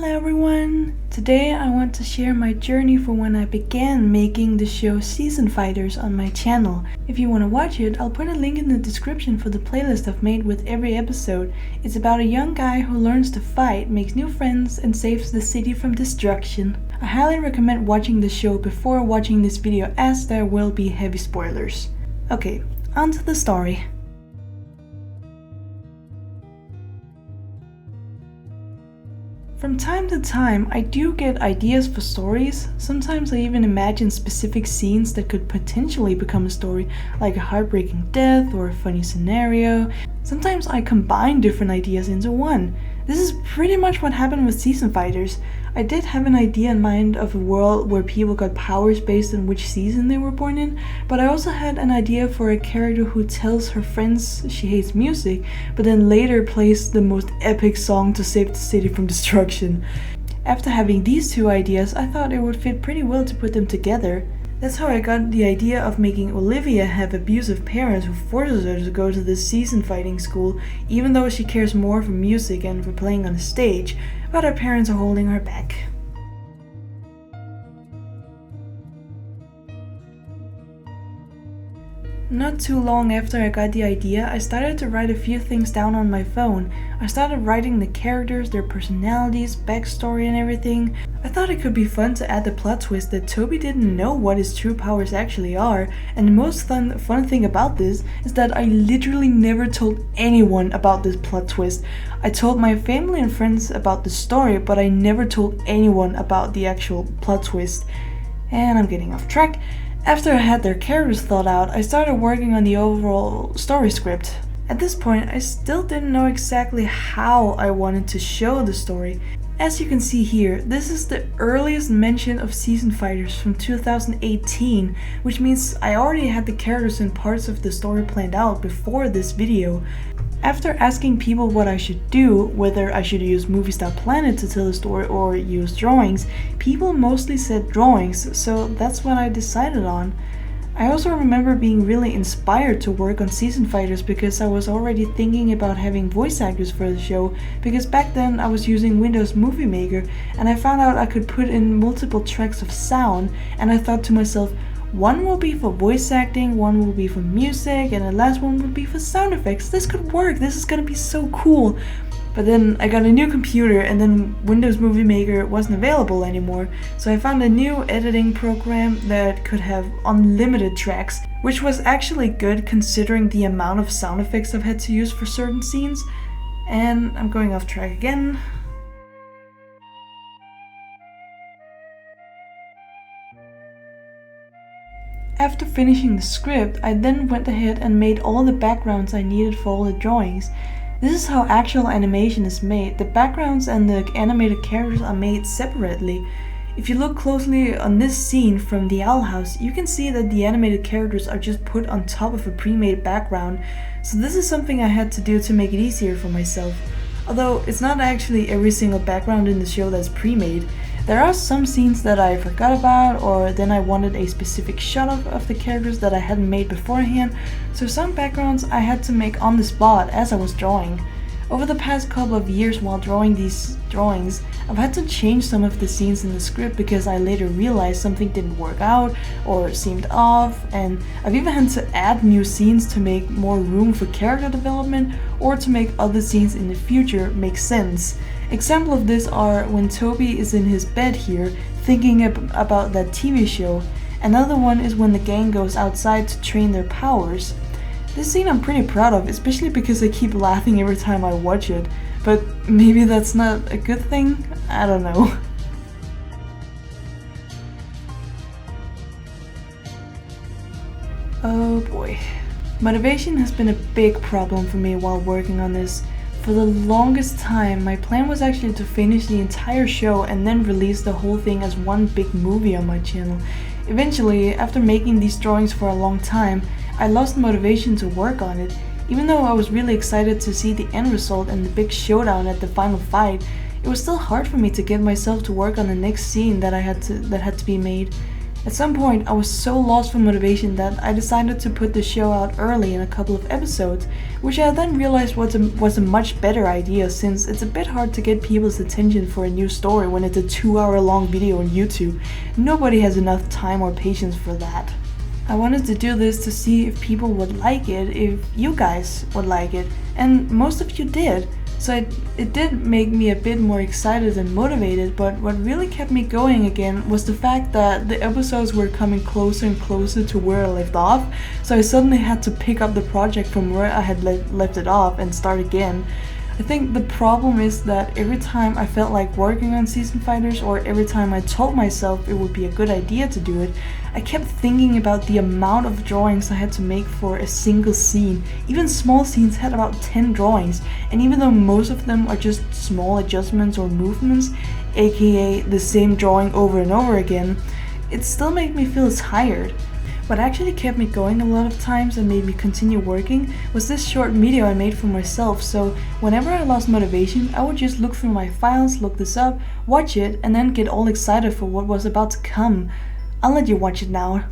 Hello everyone! Today I want to share my journey for when I began making the show Season Fighters on my channel. If you want to watch it, I'll put a link in the description for the playlist I've made with every episode. It's about a young guy who learns to fight, makes new friends, and saves the city from destruction. I highly recommend watching the show before watching this video as there will be heavy spoilers. Okay, on to the story. From time to time, I do get ideas for stories. Sometimes I even imagine specific scenes that could potentially become a story, like a heartbreaking death or a funny scenario. Sometimes I combine different ideas into one. This is pretty much what happened with Season Fighters. I did have an idea in mind of a world where people got powers based on which season they were born in, but I also had an idea for a character who tells her friends she hates music, but then later plays the most epic song to save the city from destruction. After having these two ideas, I thought it would fit pretty well to put them together. That's how I got the idea of making Olivia have abusive parents who forces her to go to this season fighting school, even though she cares more for music and for playing on a stage, but her parents are holding her back. Not too long after I got the idea, I started to write a few things down on my phone. I started writing the characters, their personalities, backstory and everything. I thought it could be fun to add the plot twist that Toby didn't know what his true powers actually are, and the most fun thing about this is that I literally never told anyone about this plot twist. I told my family and friends about the story, but I never told anyone about the actual plot twist. And I'm getting off track. After I had their characters thought out, I started working on the overall story script. At this point, I still didn't know exactly how I wanted to show the story. As you can see here, this is the earliest mention of Season Fighters from 2018, which means I already had the characters and parts of the story planned out before this video. After asking people what I should do, whether I should use Movie Star Planet to tell the story or use drawings, people mostly said drawings, so that's what I decided on. I also remember being really inspired to work on Season Fighters because I was already thinking about having voice actors for the show, because back then I was using Windows Movie Maker and I found out I could put in multiple tracks of sound, and I thought to myself, one will be for voice acting, one will be for music, and the last one would be for sound effects. This could work, this is gonna be so cool. But then I got a new computer and then Windows Movie Maker wasn't available anymore, so I found a new editing program that could have unlimited tracks, which was actually good considering the amount of sound effects I've had to use for certain scenes. And I'm going off track again. After finishing the script, I then went ahead and made all the backgrounds I needed for all the drawings. This is how actual animation is made. The backgrounds and the animated characters are made separately. If you look closely on this scene from the Owl House, you can see that the animated characters are just put on top of a pre-made background, so this is something I had to do to make it easier for myself. Although it's not actually every single background in the show that's pre-made. There are some scenes that I forgot about, or then I wanted a specific shot of the characters that I hadn't made beforehand, so some backgrounds I had to make on the spot as I was drawing. Over the past couple of years while drawing these drawings, I've had to change some of the scenes in the script because I later realized something didn't work out or seemed off, and I've even had to add new scenes to make more room for character development or to make other scenes in the future make sense. Example of this are when Toby is in his bed here thinking about that TV show. Another one is when the gang goes outside to train their powers. This scene I'm pretty proud of, especially because I keep laughing every time I watch it, but maybe that's not a good thing? I don't know. Oh boy. Motivation has been a big problem for me while working on this. For the longest time, my plan was actually to finish the entire show and then release the whole thing as one big movie on my channel. Eventually, after making these drawings for a long time, I lost motivation to work on it. Even though I was really excited to see the end result and the big showdown at the final fight, it was still hard for me to get myself to work on the next scene that had to be made. At some point, I was so lost for motivation that I decided to put the show out early in a couple of episodes, which I then realized was a much better idea since it's a bit hard to get people's attention for a new story when it's a 2-hour-long video on YouTube. Nobody has enough time or patience for that. I wanted to do this to see if people would like it, if you guys would like it, and most of you did. So it did make me a bit more excited and motivated, but what really kept me going again was the fact that the episodes were coming closer and closer to where I left off, so I suddenly had to pick up the project from where I had left it off and start again. I think the problem is that every time I felt like working on Season Fighters, or every time I told myself it would be a good idea to do it, I kept thinking about the amount of drawings I had to make for a single scene. Even small scenes had about 10 drawings, and even though most of them are just small adjustments or movements, aka the same drawing over and over again, it still made me feel tired. What actually kept me going a lot of times and made me continue working was this short video I made for myself, so whenever I lost motivation, I would just look through my files, look this up, watch it, and then get all excited for what was about to come. I'll let you watch it now.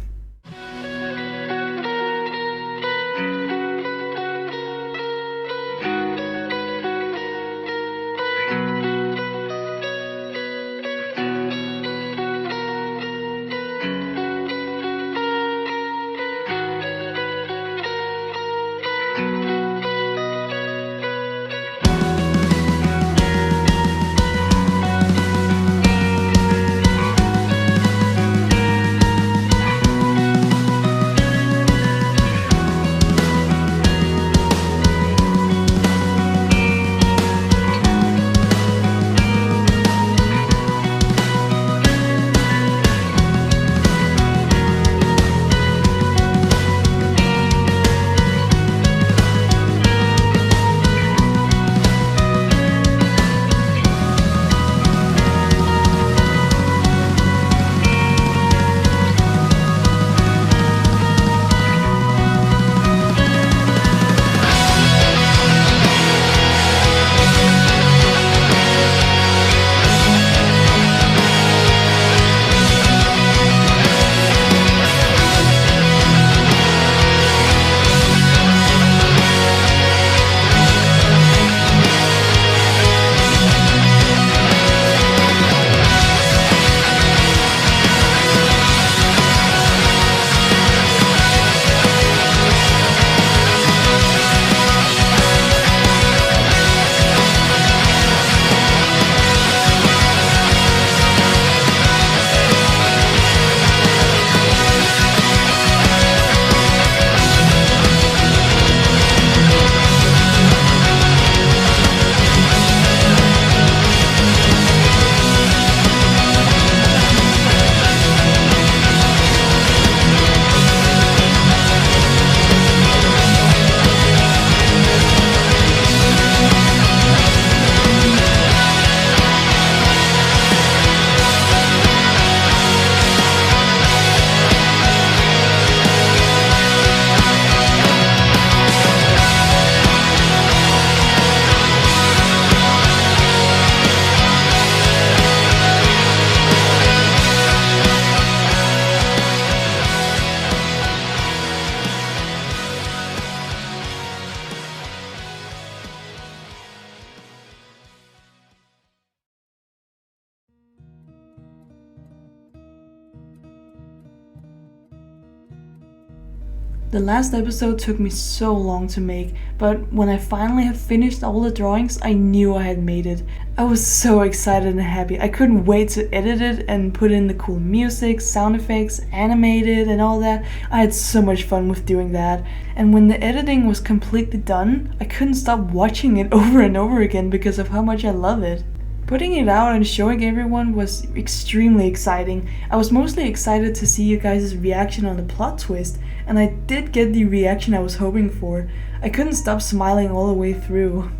The last episode took me so long to make, but when I finally had finished all the drawings, I knew I had made it. I was so excited and happy. I couldn't wait to edit it and put in the cool music, sound effects, animate it and all that. I had so much fun with doing that. And when the editing was completely done, I couldn't stop watching it over and over again because of how much I love it. Putting it out and showing everyone was extremely exciting. I was mostly excited to see you guys' reaction on the plot twist, and I did get the reaction I was hoping for. I couldn't stop smiling all the way through.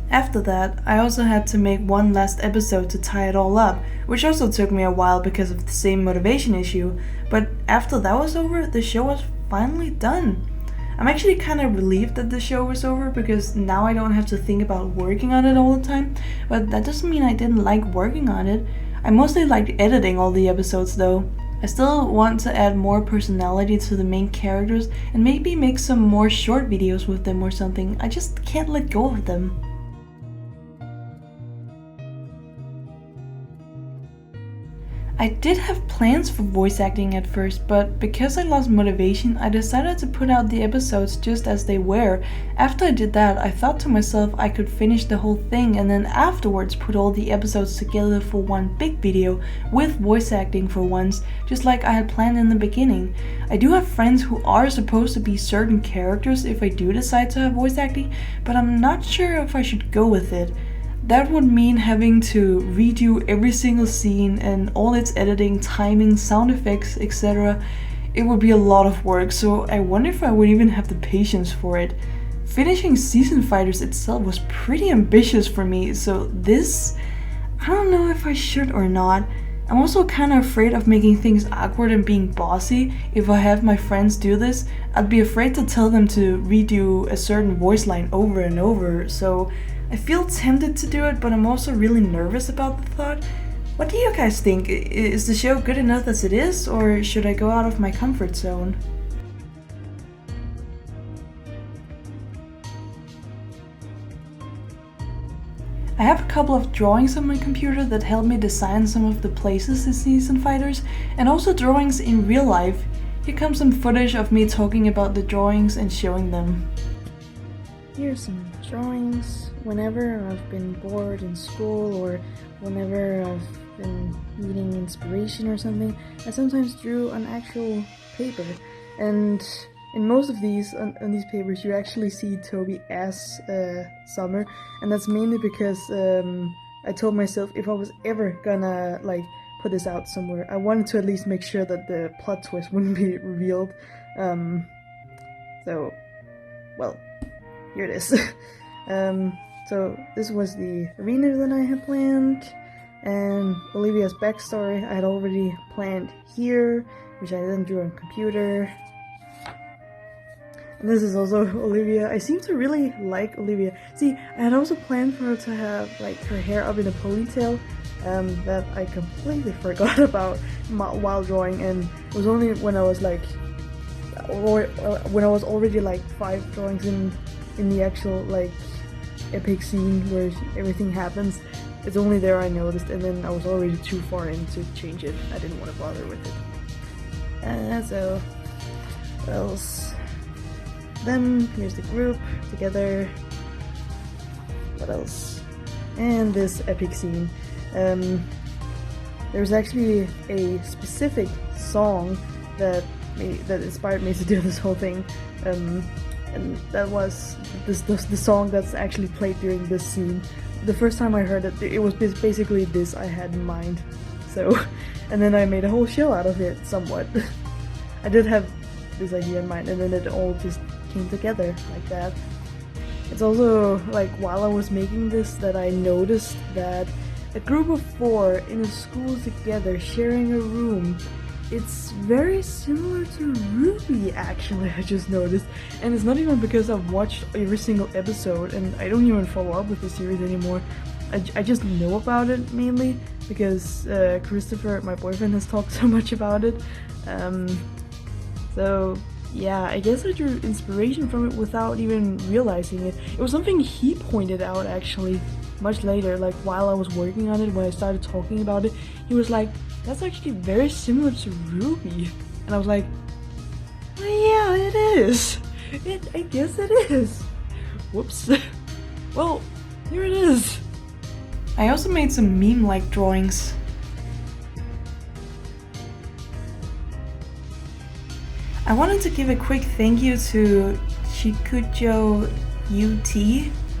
After that, I also had to make one last episode to tie it all up, which also took me a while because of the same motivation issue, but after that was over, the show was finally done. I'm actually kind of relieved that the show was over because now I don't have to think about working on it all the time, but that doesn't mean I didn't like working on it. I mostly liked editing all the episodes though. I still want to add more personality to the main characters and maybe make some more short videos with them or something. I just can't let go of them. I did have plans for voice acting at first, but because I lost motivation, I decided to put out the episodes just as they were. After I did that, I thought to myself I could finish the whole thing and then afterwards put all the episodes together for one big video with voice acting for once, just like I had planned in the beginning. I do have friends who are supposed to be certain characters if I do decide to have voice acting, but I'm not sure if I should go with it. That would mean having to redo every single scene and all its editing, timing, sound effects, etc. It would be a lot of work, so I wonder if I would even have the patience for it. Finishing Season Fighters itself was pretty ambitious for me, so this, I don't know if I should or not. I'm also kinda afraid of making things awkward and being bossy. If I have my friends do this, I'd be afraid to tell them to redo a certain voice line over and over, so I feel tempted to do it, but I'm also really nervous about the thought. What do you guys think? Is the show good enough as it is, or should I go out of my comfort zone? I have a couple of drawings on my computer that help me design some of the places in Season Fighters, and also drawings in real life. Here comes some footage of me talking about the drawings and showing them. Here's some drawings. Whenever I've been bored in school or whenever I've been needing inspiration or something, I sometimes drew on actual paper. And in most of these, on these papers, you actually see Toby as Summer, and that's mainly because I told myself if I was ever gonna put this out somewhere, I wanted to at least make sure that the plot twist wouldn't be revealed. So, well, here it is. So this was the arena that I had planned, and Olivia's backstory I had already planned here, which I then drew on computer. And this is also Olivia. I seem to really like Olivia. See, I had also planned for her to have her hair up in a ponytail, that I completely forgot about while drawing, and it was only when I was when I was already 5 drawings in the actual epic scene where everything happens. It's only there I noticed, and then I was already too far in to change it. I didn't want to bother with it. So what else? Then here's the group together. What else? And this epic scene. There's actually a specific song that inspired me to do this whole thing. And that was the song that's actually played during this scene. The first time I heard it, it was basically this I had in mind. So, and then I made a whole show out of it, somewhat. I did have this idea in mind, and then it all just came together like that. It's also while I was making this that I noticed that a group of 4 in a school together sharing a room, it's very similar to Rwby, actually, I just noticed. And it's not even because I've watched every single episode and I don't even follow up with the series anymore. I just know about it mainly because Christopher, my boyfriend, has talked so much about it. So yeah, I guess I drew inspiration from it without even realizing it. It was something he pointed out actually much later, while I was working on it, when I started talking about it. He was like, that's actually very similar to Rwby. And I was like, oh, yeah, it is. I guess it is. Whoops. Well, here it is. I also made some meme-like drawings. I wanted to give a quick thank you to Chikujo UT.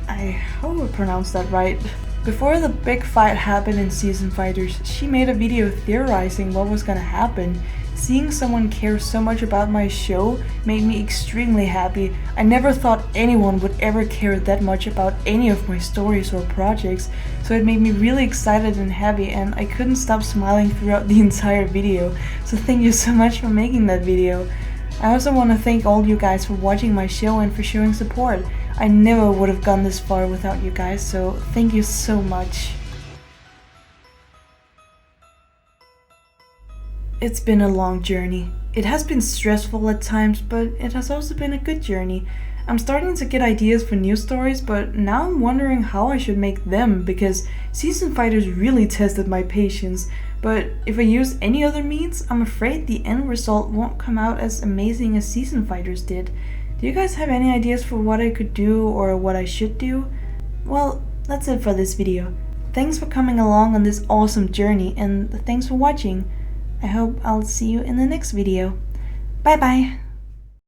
I hope I pronounced that right. Before the big fight happened in Season Fighters, she made a video theorizing what was gonna happen. Seeing someone care so much about my show made me extremely happy. I never thought anyone would ever care that much about any of my stories or projects, so it made me really excited and happy, and I couldn't stop smiling throughout the entire video. So thank you so much for making that video. I also want to thank all you guys for watching my show and for showing support. I never would have gone this far without you guys, so thank you so much. It's been a long journey. It has been stressful at times, but it has also been a good journey. I'm starting to get ideas for new stories, but now I'm wondering how I should make them because Season Fighters really tested my patience. But if I use any other means, I'm afraid the end result won't come out as amazing as Season Fighters did. Do you guys have any ideas for what I could do or what I should do? Well, that's it for this video. Thanks for coming along on this awesome journey and thanks for watching. I hope I'll see you in the next video. Bye bye!